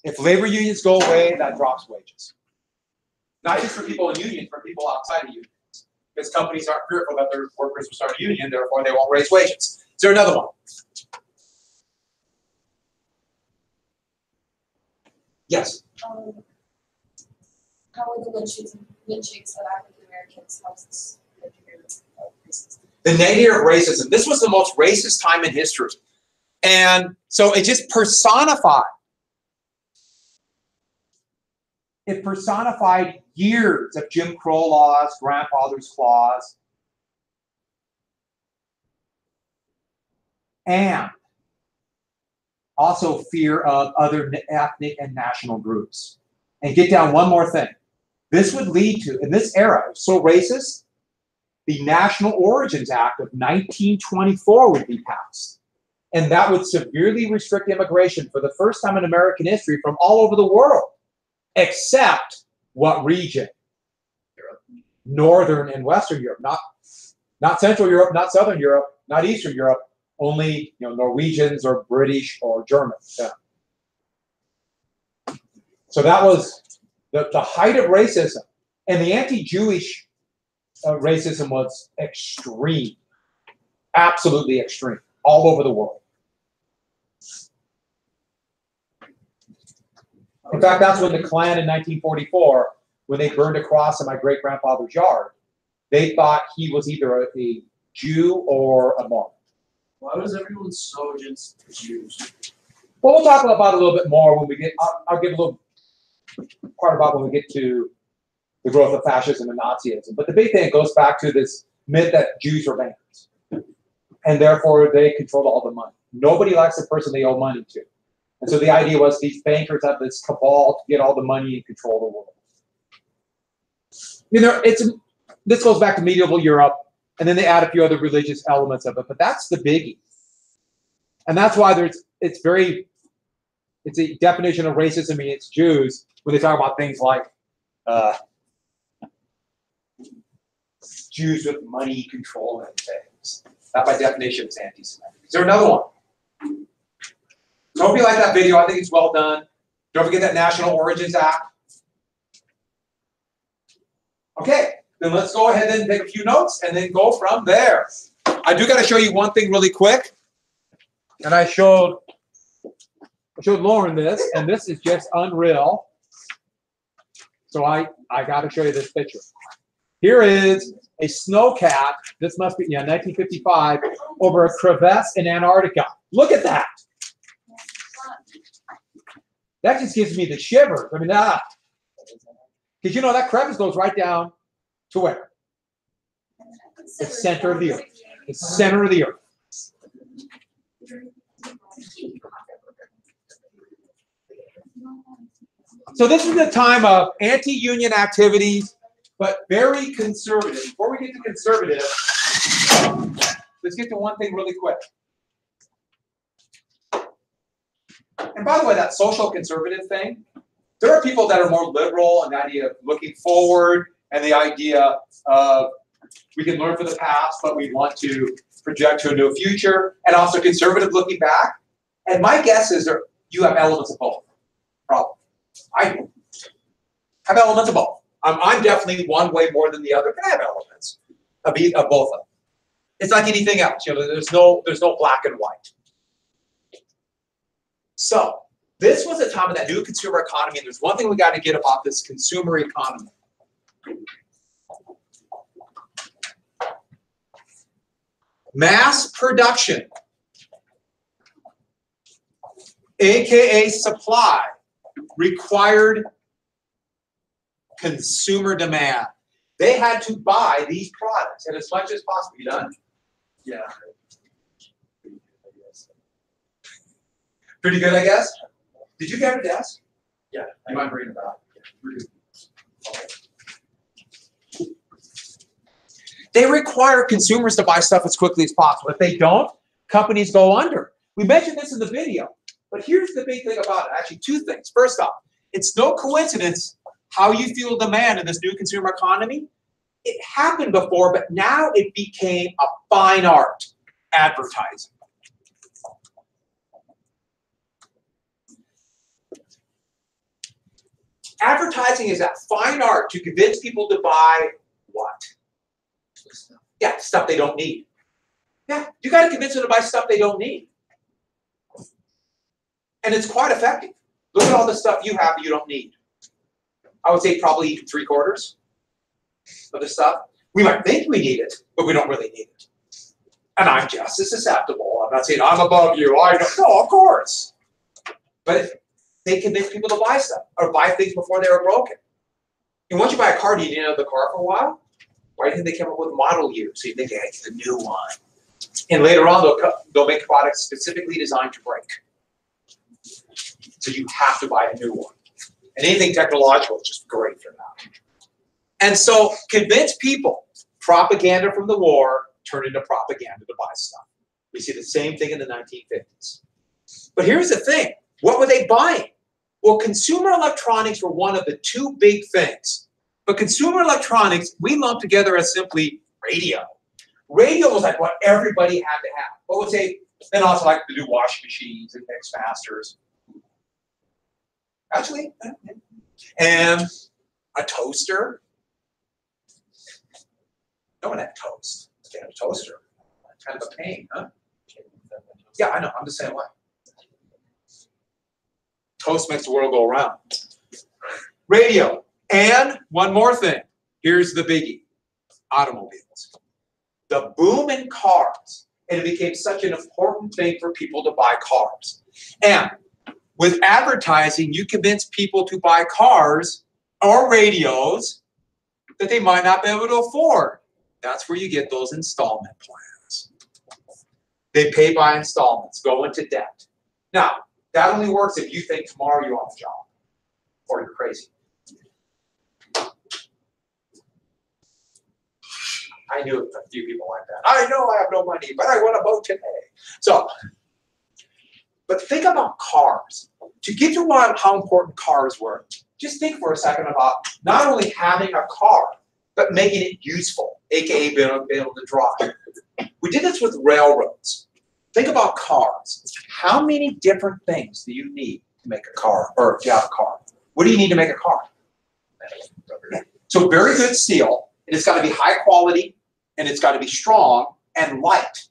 If labor unions go away, that drops wages. Not just for people in unions, for people outside of unions. Because companies aren't fearful that their workers will start a union, therefore they won't raise wages. Is there another one? Yes? How are the lynchings of African Americans helps this racism? The nadir of racism. This was the most racist time in history. And so it just personified. It personified years of Jim Crow laws, grandfather's clause, and also fear of other ethnic and national groups. And get down one more thing. This would lead to, in this era, so racist, the National Origins Act of 1924 would be passed. And that would severely restrict immigration for the first time in American history from all over the world, except what region? Europe. Northern and Western Europe, not Central Europe, not Southern Europe, not Eastern Europe, only Norwegians or British or Germans. Yeah. So that was the height of racism. And the anti-Jewish racism was extreme, absolutely extreme, all over the world. In fact, that's when the Klan in 1944, when they burned a cross in my great-grandfather's yard, they thought he was either a Jew or a Mormon. Why was everyone so against the Jews? Well, we'll talk about it a little bit more when we get, I'll give a little part about when we get to the growth of fascism and Nazism. But the big thing goes back to this myth that Jews are bankers. And therefore, they controlled all the money. Nobody likes the person they owe money to. And so the idea was these bankers have this cabal to get all the money and control the world. This goes back to medieval Europe, and then they add a few other religious elements of it, but that's the biggie. And that's why it's a definition of racism against Jews when they talk about things like Jews with money, control, and things. That by definition is anti-Semitic. Is there another one? So hope you like that video. I think it's well done. Don't forget that National Origins Act. Okay, then let's go ahead and take a few notes and then go from there. I do got to show you one thing really quick. And I showed Lauren this, and this is just unreal. So I got to show you this picture. Here is a snowcat. This must be 1955 over a crevasse in Antarctica. Look at that. That just gives me the shivers. I mean, because that crevice goes right down to where? The center of the earth. The center of the earth. So this is the time of anti-union activities, but very conservative. Before we get to conservative, let's get to one thing really quick. And by the way, that social conservative thing, there are people that are more liberal and the idea of looking forward and the idea of we can learn from the past, but we want to project to a new future, and also conservative looking back. And my guess is you have elements of both. Probably. I have elements of both. I'm definitely one way more than the other, but I have elements of both of them. It's like anything else. There's no black and white. So this was a time of that new consumer economy, and there's one thing we got to get about this consumer economy. Mass production, aka supply, required consumer demand. They had to buy these products and as much as possible. You done? Yeah. Pretty good, I guess. Did you get a desk? Yeah. You mind bringing it back? They require consumers to buy stuff as quickly as possible. If they don't, companies go under. We mentioned this in the video, but here's the big thing about it. Actually, two things. First off, it's no coincidence how you feel demand in this new consumer economy. It happened before, but now it became a fine art, advertising. Advertising is that fine art to convince people to buy what? Yeah, stuff they don't need. Yeah, you got to convince them to buy stuff they don't need. And it's quite effective. Look at all the stuff you have that you don't need. I would say probably even 3/4 of the stuff. We might think we need it, but we don't really need it. And I'm just as susceptible. I'm not saying I'm above you. I don't. No, of course. But they convince people to buy stuff or buy things before they were broken. And once you buy a car, do you need another car for a while? Why do you think they came up with model years? So you think, hey, it's a new one. And later on, they'll make products specifically designed to break. So you have to buy a new one. And anything technological is just great for that. And so convince people. Propaganda from the war turned into propaganda to buy stuff. We see the same thing in the 1950s. But here's the thing. What were they buying? Well, consumer electronics were one of the two big things. But consumer electronics, we lump together as simply radio. Radio was like what everybody had to have. What would say, then also like the new washing machines and Mixmasters. Actually, and a toaster. No one had toast. They had a toaster. Kind of a pain, huh? Yeah, I know. I'm the same way. Toast makes the world go around. Radio. And one more thing. Here's the biggie. Automobiles. The boom in cars. And it became such an important thing for people to buy cars. And with advertising, you convince people to buy cars or radios that they might not be able to afford. That's where you get those installment plans. They pay by installments, go into debt. Now, that only works if you think tomorrow you're on the job or you're crazy. I knew a few people like that. I know I have no money, but I want a boat today. So, but think about cars. To get to how important cars were, just think for a second about not only having a car, but making it useful, aka being able to drive. We did this with railroads. Think about cars. How many different things do you need to make a car, or if you have a car? What do you need to make a car? So very good steel, and it's got to be high quality, and it's got to be strong and light.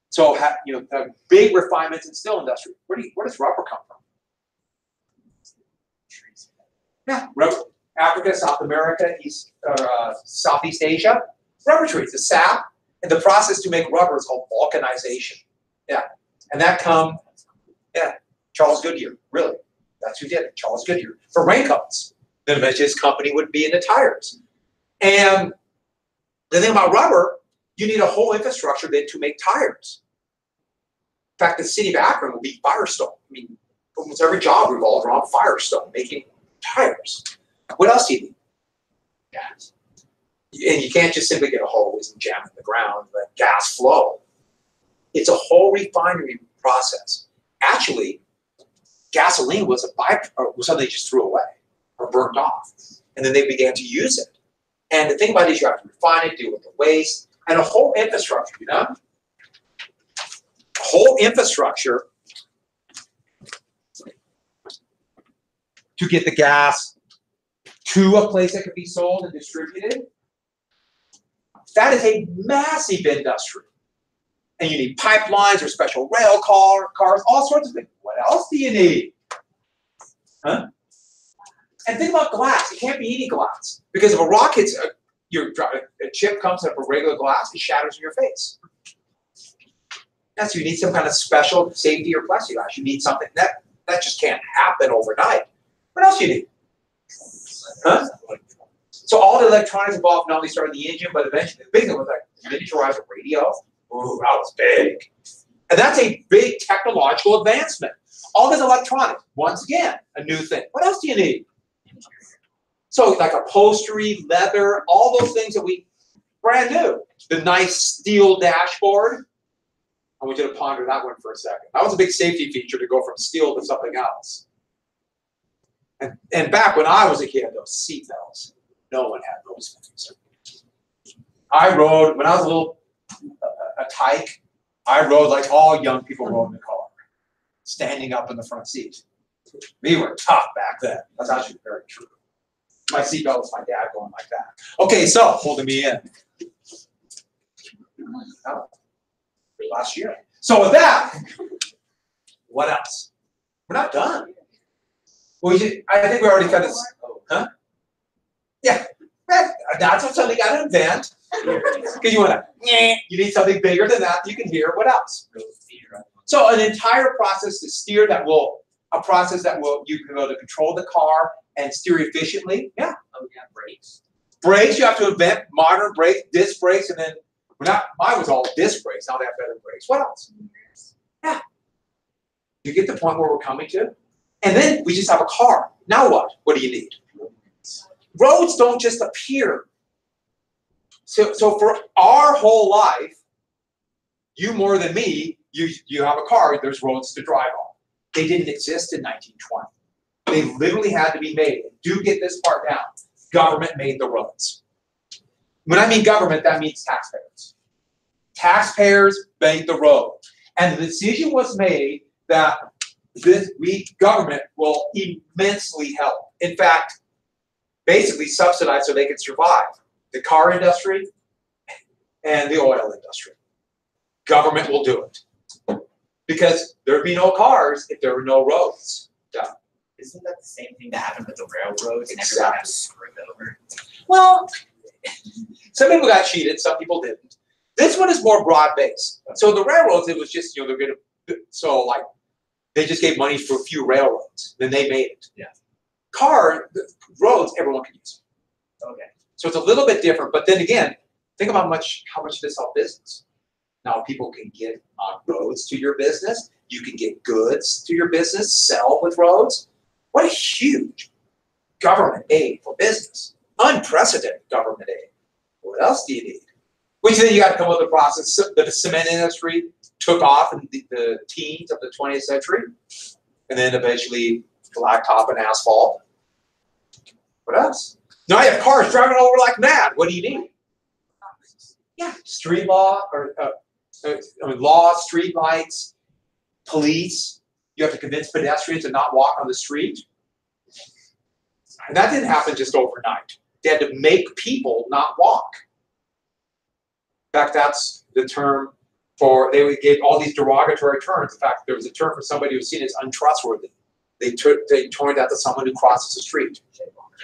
So the big refinements in steel industry. Where does rubber come from? Yeah, rubber. Africa, South America, Southeast Asia, rubber trees, the sap, and the process to make rubber is called vulcanization. Yeah, and that Charles Goodyear, really, that's who did it, Charles Goodyear, for raincoats. Then eventually his company would be in the tires. And the thing about rubber, you need a whole infrastructure then to make tires. In fact, the city of Akron will be Firestone. I mean, almost every job revolves around Firestone, making tires. What else do you need? Gas. And you can't just simply get a hose and jam it in the ground, let gas flow. It's a whole refinery process. Actually, gasoline was was something they just threw away or burnt off. And then they began to use it. And the thing about it is you have to refine it, deal with the waste, and a whole infrastructure, you know? A whole infrastructure to get the gas to a place that could be sold and distributed. That is a massive industry. And you need pipelines or special rail cars, all sorts of things. What else do you need? Huh? And think about glass. It can't be any glass. Because if a rock hits a chip comes up a regular glass, it shatters in your face. So you need some kind of special safety or plexiglass. You need something that just can't happen overnight. What else do you need? Huh? So all the electronics involved not only started the engine, but eventually the big thing was like miniaturized radio. Ooh, that was big. And that's a big technological advancement. All this electronics, once again, a new thing. What else do you need? So like upholstery, leather, all those things that brand new. The nice steel dashboard. I want you to ponder that one for a second. That was a big safety feature to go from steel to something else. And back when I was a kid, those seat belts, no one had those things. I rode, when I was a tyke, I rode like all young people rode in the car, standing up in the front seat. We were tough back then. That's actually very true. My seatbelt is my dad going like that. Okay, so holding me in. Oh, last year. So with that, what else? We're not done. I think we already kind of, huh? Yeah, that's what something got to invent. Because you need something bigger than that. You can hear. What else? So an entire process to steer a process that you can go to control the car and steer efficiently. Yeah. Oh yeah, brakes. Brakes, you have to invent modern brakes, disc brakes, and then mine was all disc brakes. Now they have better brakes. What else? Yeah. You get the point where we're coming to? And then we just have a car. Now what? What do you need? Roads don't just appear. So for our whole life, you more than me, you have a car, there's roads to drive on. They didn't exist in 1920. They literally had to be made. Do get this part down. Government made the roads. When I mean government, that means taxpayers. Taxpayers made the road. And the decision was made that government will immensely help. In fact, basically subsidize so they can survive. The car industry and the oil industry. Government will do it. Because there'd be no cars if there were no roads done. Isn't that the same thing that happened with the railroads and Exactly. everyone got screwed over? Well, some people got cheated, some people didn't. This one is more broad-based. So the railroads, it was just, they're going to, so like, they just gave money for a few railroads. Then they made it. Yeah. Roads, everyone can use. Okay. So it's a little bit different, but then again, think about how much this helps business. Now people can get on roads to your business. You can get goods to your business, sell with roads. What a huge government aid for business. Unprecedented government aid. What else do you need? Which then you got to come up with a process. The cement industry took off in the teens of the 20th century, and then eventually blacktop and asphalt. What else? Now you have cars driving over like mad. What do you need? Yeah, street law law, street lights, police. You have to convince pedestrians to not walk on the street. And that didn't happen just overnight. They had to make people not walk. In fact, that's the term they gave all these derogatory terms. In fact, there was a term for somebody who was seen as untrustworthy. They turned that to someone who crosses the street.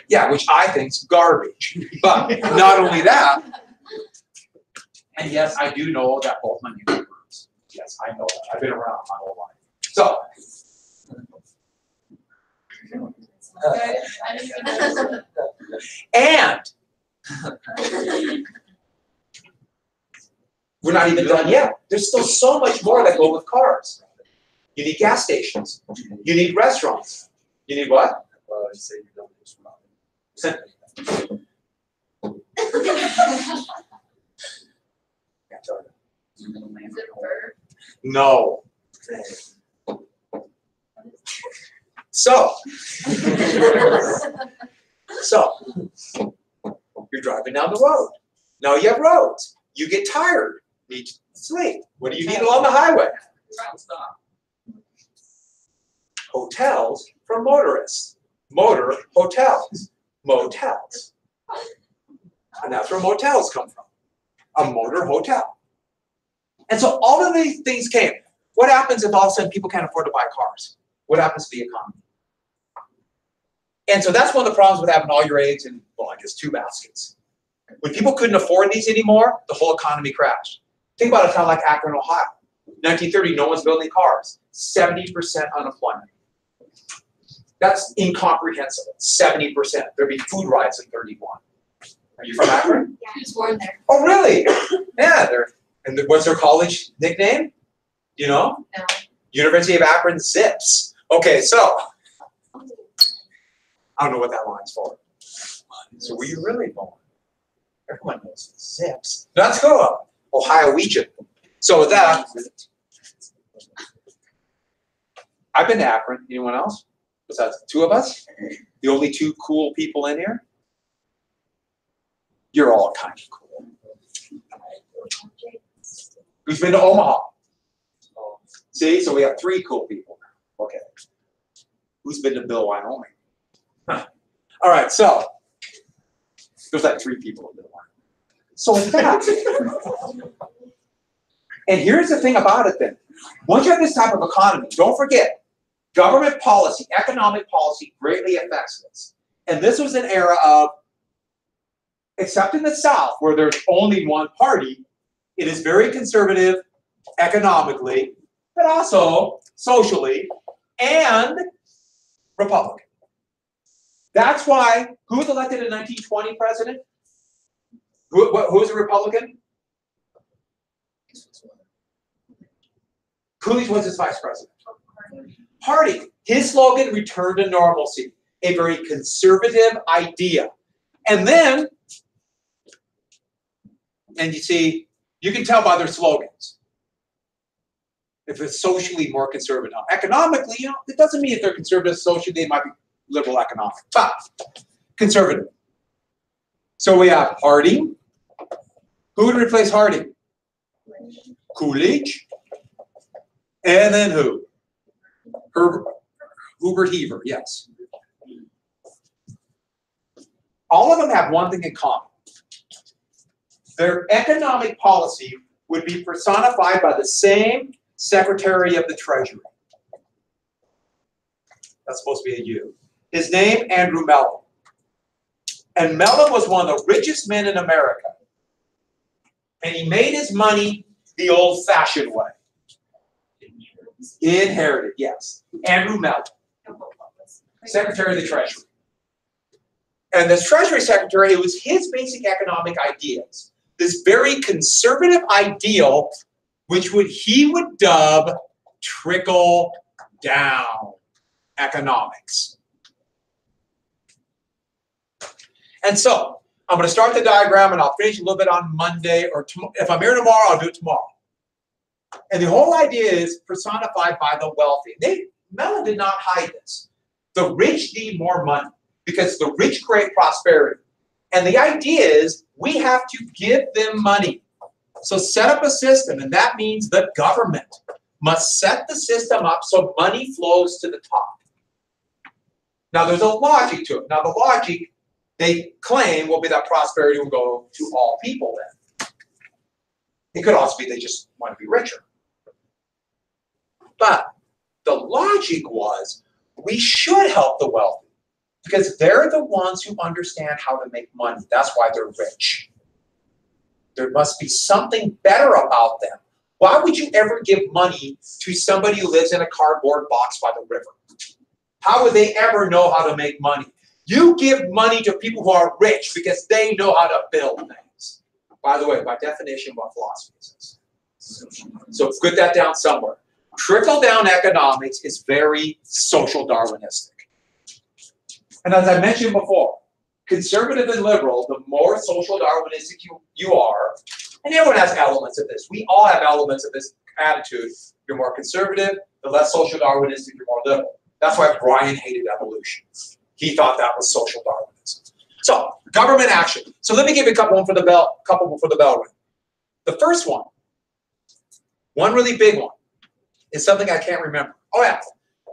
Yeah, which I think is garbage. But not only that, and yes, I do know that both my neighbors. Yes, I know that. I've been around my whole life. So, I didn't even know. and we're not even done yet. There's still so much more that go with cars. You need gas stations. You need restaurants. You need what? Say you don't use Is it a bird? No. So you're driving down the road. Now you have roads. You get tired. Need to sleep. What do you need along the highway? Stop. Hotels for motorists. Motor hotels. Motels. And that's where motels come from. A motor hotel. And so all of these things came. What happens if all of a sudden people can't afford to buy cars? What happens to the economy? And so that's one of the problems with having all your eggs in, well, I guess 2 baskets. When people couldn't afford these anymore, the whole economy crashed. Think about a town like Akron, Ohio. 1930, no one's building cars. 70% unemployment. That's incomprehensible. 70%. There'd be food riots in 31. Are you from Akron? Yeah, he was born there. Oh, really? Yeah. And what's their college nickname? Do you know? No. University of Akron Zips. Okay, so I don't know what that line's for. So were you really born? Everyone knows Zips. Let's go up. Ohiowegian. So with that, I've been to Akron. Anyone else? Was that 2 of us? The only 2 cool people in here? You're all kind of cool. Who's been to Omaha? See, so we have 3 cool people now. Okay. Who's been to Bill, Wyoming? Huh. All right, so There's like 3 people in the one. So that. And here's the thing about it then. Once you have this type of economy, don't forget, government policy, economic policy greatly affects this. And this was an era of, except in the South, where there's only one party, it is very conservative economically, but also socially, and Republican. That's why, who was elected in 1920 president? Who was a Republican? Coolidge was his vice president. Harding, his slogan, return to normalcy, a very conservative idea. And then, and you see, you can tell by their slogans if it's socially more conservative. Now, economically, it doesn't mean if they're conservative socially, they might be liberal economic, but conservative. So we have Harding. Who would replace Harding? Coolidge. And then who? Hubert Heaver, yes. All of them have one thing in common. Their economic policy would be personified by the same Secretary of the Treasury. That's supposed to be a U. His name, Andrew Mellon. And Mellon was one of the richest men in America. And he made his money the old-fashioned way. Inherited, yes. Andrew Mellon, Secretary of the Treasury. And this Treasury Secretary, it was his basic economic ideas. This very conservative ideal, which he would dub trickle down economics. And so, I'm going to start the diagram and I'll finish a little bit on Monday, or if I'm here tomorrow, I'll do it tomorrow. And the whole idea is personified by the wealthy. Mellon did not hide this. The rich need more money because the rich create prosperity. And the idea is we have to give them money. So set up a system, and that means the government must set the system up so money flows to the top. Now there's a logic to it. Now the logic they claim will be that prosperity will go to all people then. It could also be they just want to be richer. But the logic was we should help the wealthy because they're the ones who understand how to make money. That's why they're rich. There must be something better about them. Why would you ever give money to somebody who lives in a cardboard box by the river? How would they ever know how to make money? You give money to people who are rich because they know how to build things. By the way, by definition, what philosophy is this? So get that down somewhere. Trickle-down economics is very social Darwinistic. And as I mentioned before, conservative and liberal, the more social Darwinistic you are, and everyone has elements of this. We all have elements of this attitude. You're more conservative, the less social Darwinistic, you're more liberal. That's why Brian hated evolution. He thought that was social Darwinism. So, government action. So let me give you a couple for the bell ring. The first one really big one, is something I can't remember. Oh yeah,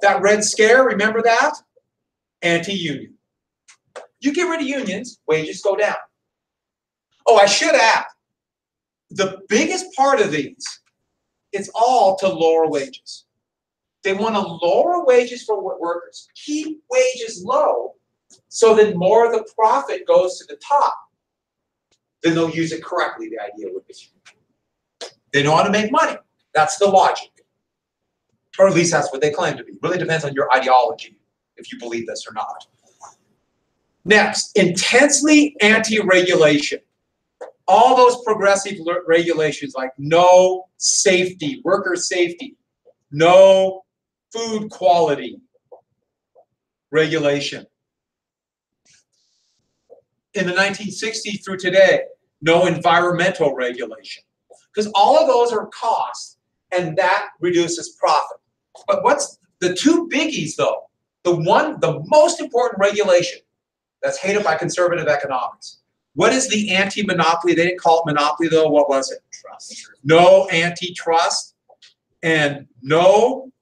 that Red Scare, remember that? Anti-union. You get rid of unions, wages go down. Oh, I should add, the biggest part of these, it's all to lower wages. They want to lower wages for workers, keep wages low, so then more of the profit goes to the top. Then they'll use it correctly, the idea would be. They know how to make money. That's the logic. Or at least that's what they claim to be. It really depends on your ideology, if you believe this or not. Next, intensely anti-regulation. All those progressive regulations like no safety, worker safety, no food quality regulation. In the 1960s through today, no environmental regulation. Because all of those are costs, and that reduces profit. But what's the two biggies, though? The most important regulation that's hated by conservative economics. What is the anti-monopoly? They didn't call it monopoly, though. What was it? Trust. No antitrust and no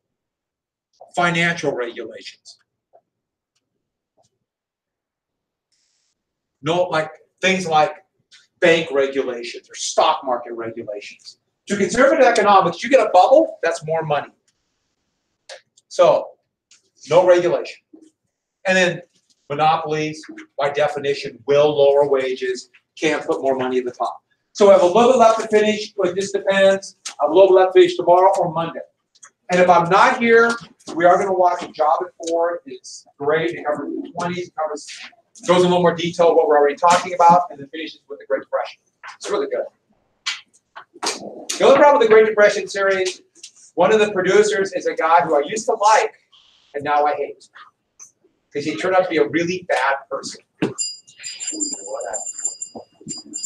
financial regulations. No, like things like bank regulations or stock market regulations. To conservative economics, you get a bubble, that's more money. So, no regulation. And then monopolies, by definition, will lower wages, can't put more money at the top. So I have a little bit left to finish, but it just depends. I have a little bit left to finish tomorrow or Monday. And if I'm not here, we are going to watch a job at 4. It's great. It covers the 20s, it covers, goes in a little more detail of what we're already talking about, and then finishes with the Great Depression. It's really good. The only problem with the Great Depression series, one of the producers is a guy who I used to like, and now I hate. Because he turned out to be a really bad person.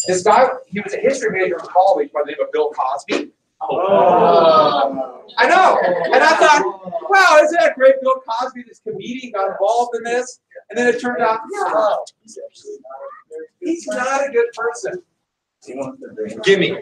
This guy, he was a history major in college by the name of Bill Cosby. Oh. I know. And I thought, wow, isn't that great? Bill Cosby, this comedian, got involved in this. And then it turned out, no, he's not a good person. Give me.